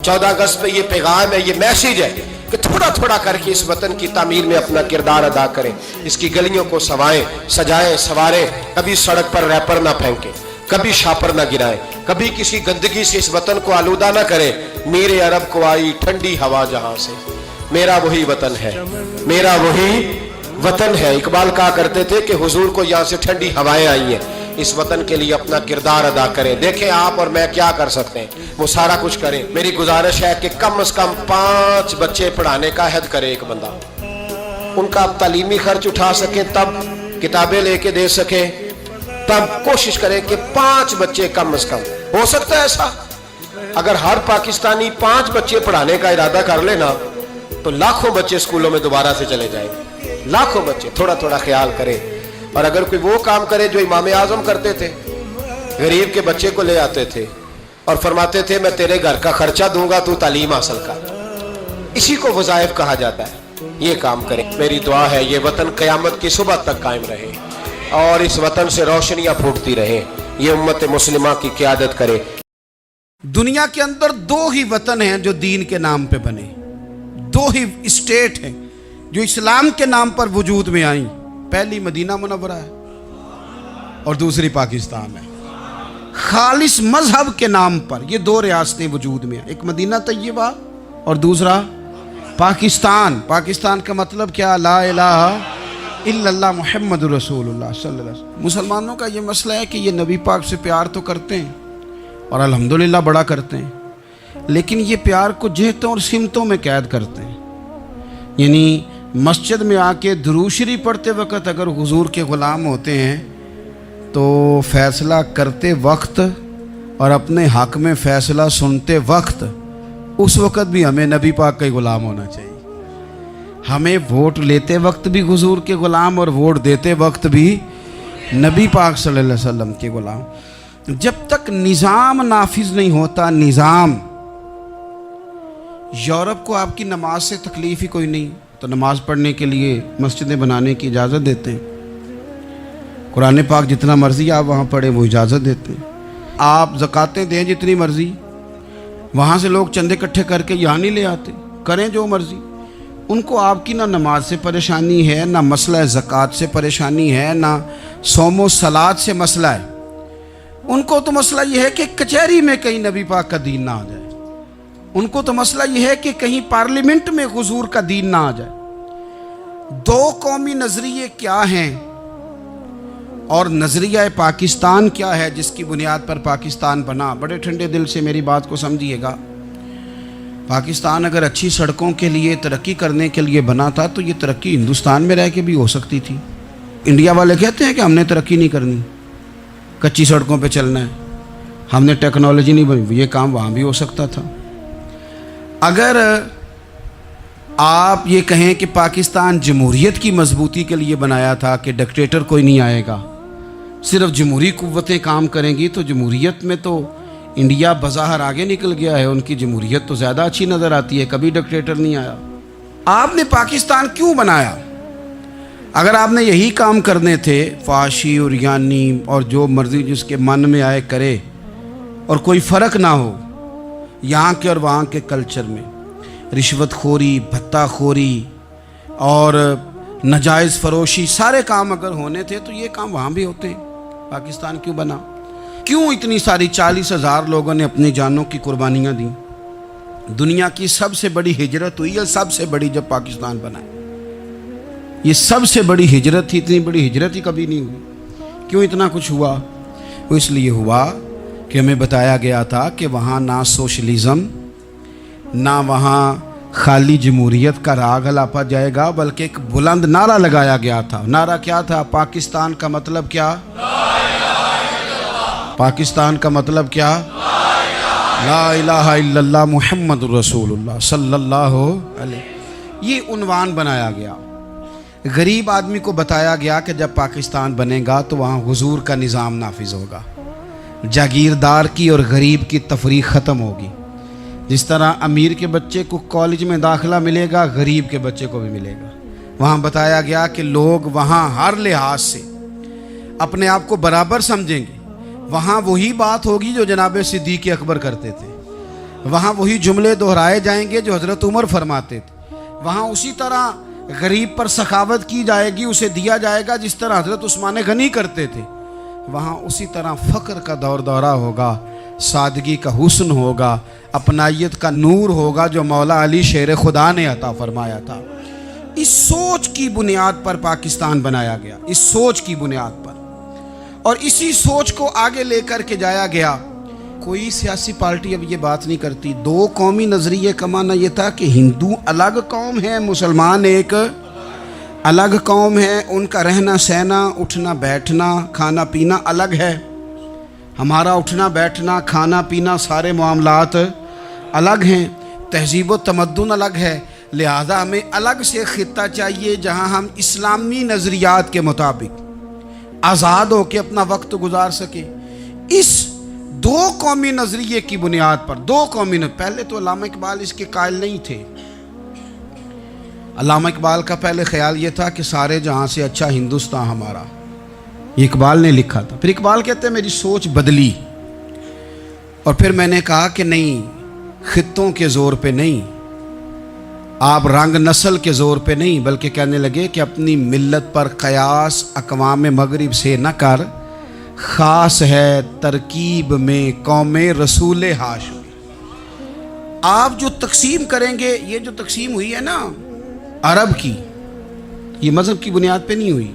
14 अगस्त पे ये पैगाम है, ये मैसेज है कि थोड़ा थोड़ा करके इस वतन की तामीर में अपना किरदार अदा करें, इसकी गलियों को सवाएं, सजाएं, सवारें। कभी सड़क पर रैपर ना फेंकें, कभी शापर ना गिराएं, कभी किसी गंदगी से इस वतन को आलूदा ना करें। मेरे अरब को आई ठंडी हवा जहां से, मेरा वही वतन है, मेरा वही वतन है। इकबाल कहा करते थे कि हुजूर को यहाँ से ठंडी हवाएं आई हैं, इस वतन के लिए अपना किरदार अदा करें। देखें आप और मैं क्या कर सकते हैं, वो सारा कुछ करें। मेरी गुजारिश है कि कम से कम 5 बच्चे पढ़ाने का अहद करे एक बंदा, उनका आप तालीमी खर्च उठा सकें, तब किताबें लेके दे सकें, तब कोशिश करें कि 5 बच्चे कम से कम। हो सकता है ऐसा, अगर हर पाकिस्तानी 5 बच्चे पढ़ाने का इरादा कर लेना तो लाखों बच्चे स्कूलों में दोबारा से चले जाएंगे, लाखों बच्चे। थोड़ा थोड़ा ख्याल करें। और अगर कोई वो काम करे जो इमाम आजम करते थे, गरीब के बच्चे को ले आते थे और फरमाते थे मैं तेरे घर का खर्चा दूंगा, तू तालीम हासिल कर। इसी को वज़ाइफ कहा जाता है। ये काम करें। मेरी दुआ है ये वतन क़यामत की सुबह तक कायम रहे और इस वतन से रोशनियां फूटती रहे। ये उम्मत मुस्लिमा की क़यादत करे। दुनिया के अंदर 2 ही वतन हैं जो दीन के नाम पे बने, 2 ही स्टेट हैं जो इस्लाम के नाम पर वजूद में आई। पहली मदीना मुनव्वरा है और दूसरी पाकिस्तान है। खालिस मजहब के नाम पर ये 2 रियासतें वजूद में हैं, एक मदीना तैयबा और दूसरा पाकिस्तान। पाकिस्तान का मतलब क्या? ला इलाहा इल्लल्लाह मुहम्मदुर रसूलुल्लाह सल्लल्लाहु अलैहि वसल्लम। मुसलमानों का ये मसला है कि ये नबी पाक से प्यार तो करते हैं और अल्हम्दुलिल्लाह बड़ा करते हैं, लेकिन ये प्यार को जहतों और सिमतों में कैद करते हैं। यानी मस्जिद में आके दुरूद शरीफ पढ़ते वक्त अगर हुजूर के ग़ुलाम होते हैं तो फ़ैसला करते वक्त और अपने हक़ में फ़ैसला सुनते वक्त उस वक्त भी हमें नबी पाक का ग़ुलाम होना चाहिए। हमें वोट लेते वक्त भी हुजूर के ग़ुलाम और वोट देते वक्त भी नबी पाक सल्लल्लाहु अलैहि वसल्लम के ग़ुलाम। जब तक निज़ाम नाफिज नहीं होता, निज़ाम, यूरोप को आपकी नमाज से तकलीफ़ ही कोई नहीं, तो नमाज पढ़ने के लिए मस्जिदें बनाने की इजाज़त देते हैं। कुरान पाक जितना मर्ज़ी आप वहाँ पढ़ें वो इजाज़त देते हैं। आप ज़कातें दें जितनी मर्ज़ी, वहाँ से लोग चंदे इकट्ठे करके यहाँ नहीं ले आते, करें जो मर्ज़ी। उनको आपकी ना नमाज से परेशानी है, ना मसला ज़कात से परेशानी है, ना सोमो सलात से मसला है। उनको तो मसला ये है कि कचहरी में कहीं नबी पाक का दीन ना आ जाए। उनको तो मसला यह है कि कहीं पार्लियामेंट में हुजूर का दीन ना आ जाए। 2 कौमी नजरिए क्या हैं और नजरिया पाकिस्तान क्या है जिसकी बुनियाद पर पाकिस्तान बना। बड़े ठंडे दिल से मेरी बात को समझिएगा। पाकिस्तान अगर अच्छी सड़कों के लिए, तरक्की करने के लिए बना था तो ये तरक्की हिंदुस्तान में रह के भी हो सकती थी। इंडिया वाले कहते हैं कि हमने तरक्की नहीं करनी, कच्ची सड़कों पे चलना है, हमने टेक्नोलॉजी नहीं बनी। ये काम वहाँ भी हो सकता था। अगर आप ये कहें कि पाकिस्तान जमहूरियत की मजबूती के लिए बनाया था कि डिक्टेटर कोई नहीं आएगा, सिर्फ जमहूरी कुव्वतें काम करेंगी, तो जमहूरियत में तो इंडिया बज़ाहिर आगे निकल गया है। उनकी जमहूरियत तो ज़्यादा अच्छी नज़र आती है, कभी डिक्टेटर नहीं आया। आपने पाकिस्तान क्यों बनाया? अगर आपने यही काम करने थे, फाशी और यानी और जो मर्ज़ी जिसके मन में आए करे और कोई फ़र्क ना हो यहाँ के और वहाँ के कल्चर में, रिश्वतखोरी, भत्ताखोरी और नाजायज़ फरोशी, सारे काम अगर होने थे तो ये काम वहाँ भी होते हैं। पाकिस्तान क्यों बना? क्यों इतनी सारी 40,000 लोगों ने अपनी जानों की कुर्बानियाँ दी? दुनिया की सबसे बड़ी हिजरत हुई है, सबसे बड़ी, जब पाकिस्तान बना। ये सबसे बड़ी हिजरत थी, इतनी बड़ी हिजरत ही कभी नहीं हुई। क्यों इतना कुछ हुआ? वो इसलिए हुआ कि हमें बताया गया था कि वहाँ ना सोशलिज़म, ना वहाँ खाली जमहूरियत का राग अलापा जाएगा, बल्कि एक बुलंद नारा लगाया गया था। नारा क्या था? पाकिस्तान का मतलब क्या? पाकिस्तान का मतलब क्या? ला इलाहा इल्लल्लाह मुहम्मदुर रसूलुल्लाह सल्लल्लाहु अलैहि। ये उन्वान बनाया गया। गरीब आदमी को बताया गया कि जब पाकिस्तान बनेगा तो वहाँ हुजूर का निज़ाम नाफिज होगा, जागीरदार की और गरीब की तफरीक ख़त्म होगी। जिस तरह अमीर के बच्चे को कॉलेज में दाखिला मिलेगा, गरीब के बच्चे को भी मिलेगा। वहाँ बताया गया कि लोग वहाँ हर लिहाज से अपने आप को बराबर समझेंगे। वहाँ वही बात होगी जो जनाब सिद्दीक़ अकबर करते थे। وہاں وہی جملے دہرائے جائیں گے جو حضرت عمر فرماتے تھے، وہاں اسی طرح غریب پر سخاوت کی جائے گی، اسے دیا جائے گا جس طرح حضرت عثمان غنی کرتے تھے، وہاں اسی طرح فقر کا دور دورہ ہوگا، سادگی کا حسن ہوگا، اپنائیت کا نور ہوگا جو مولا علی شیر خدا نے عطا فرمایا تھا۔ اس سوچ کی بنیاد پر پاکستان بنایا گیا، اس سوچ کی بنیاد پر، اور اسی سوچ کو آگے لے کر کے جایا گیا۔ کوئی سیاسی پارٹی اب یہ بات نہیں کرتی۔ دو قومی نظریے کا معنی یہ تھا کہ ہندو الگ قوم ہے، مسلمان ایک الگ قوم ہے، ان کا رہنا سہنا، اٹھنا بیٹھنا، کھانا پینا الگ ہے، ہمارا اٹھنا بیٹھنا، کھانا پینا، سارے معاملات الگ ہیں، تہذیب و تمدن الگ ہے، لہذا ہمیں الگ سے خطہ چاہیے جہاں ہم اسلامی نظریات کے مطابق آزاد ہو کے اپنا وقت گزار سکیں۔ اس دو قومی نظریے کی بنیاد پر، پہلے تو علامہ اقبال اس کے قائل نہیں تھے۔ علامہ اقبال کا پہلے خیال یہ تھا کہ سارے جہاں سے اچھا ہندوستان ہمارا، یہ اقبال نے لکھا تھا۔ پھر اقبال کہتے ہیں میری سوچ بدلی، اور پھر میں نے کہا کہ نہیں، خطوں کے زور پہ نہیں، آپ رنگ نسل کے زور پہ نہیں، بلکہ کہنے لگے کہ اپنی ملت پر قیاس اقوام مغرب سے نہ کر، خاص ہے ترکیب میں قوم رسول ہاشمی۔ آپ جو تقسیم کریں گے، یہ جو تقسیم ہوئی ہے نا عرب کی، یہ مذہب کی بنیاد پہ نہیں ہوئی،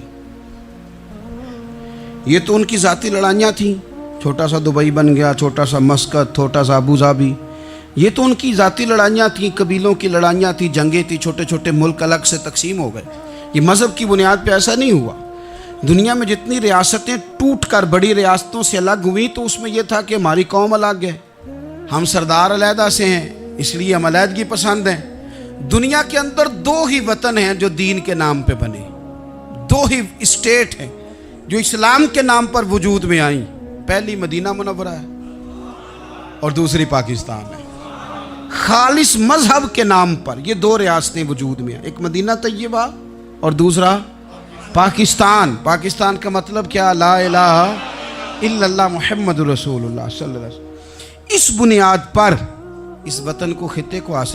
یہ تو ان کی ذاتی لڑائیاں تھیں، چھوٹا سا دبئی بن گیا، چھوٹا سا مسقط، چھوٹا سا ابو ظبی، یہ تو ان کی ذاتی لڑائیاں تھیں، قبیلوں کی لڑائیاں تھیں، جنگیں تھیں، چھوٹے چھوٹے ملک الگ سے تقسیم ہو گئے۔ یہ مذہب کی بنیاد پہ ایسا نہیں ہوا۔ دنیا میں جتنی ریاستیں ٹوٹ کر بڑی ریاستوں سے الگ ہوئیں تو اس میں یہ تھا کہ ہماری قوم الگ ہے، ہم سردار علیحدہ سے ہیں، اس لیے ہم علیحدگی پسند ہیں۔ دنیا کے اندر دو ہی وطن ہیں جو دین کے نام پہ بنے، دو ہی اسٹیٹ ہیں جو اسلام کے نام پر وجود میں آئیں، پہلی مدینہ منورہ ہے اور دوسری پاکستان ہے۔ خالص مذہب کے نام پر یہ دو ریاستیں وجود میں ہیں، ایک مدینہ طیبہ اور دوسرا پاکستان۔ پاکستان کا مطلب کیا؟ لا الہ الا اللہ محمد رسول اللہ صلی اللہ علیہ وسلم۔ اس بنیاد پر اس وطن کو، خطے کو حاصل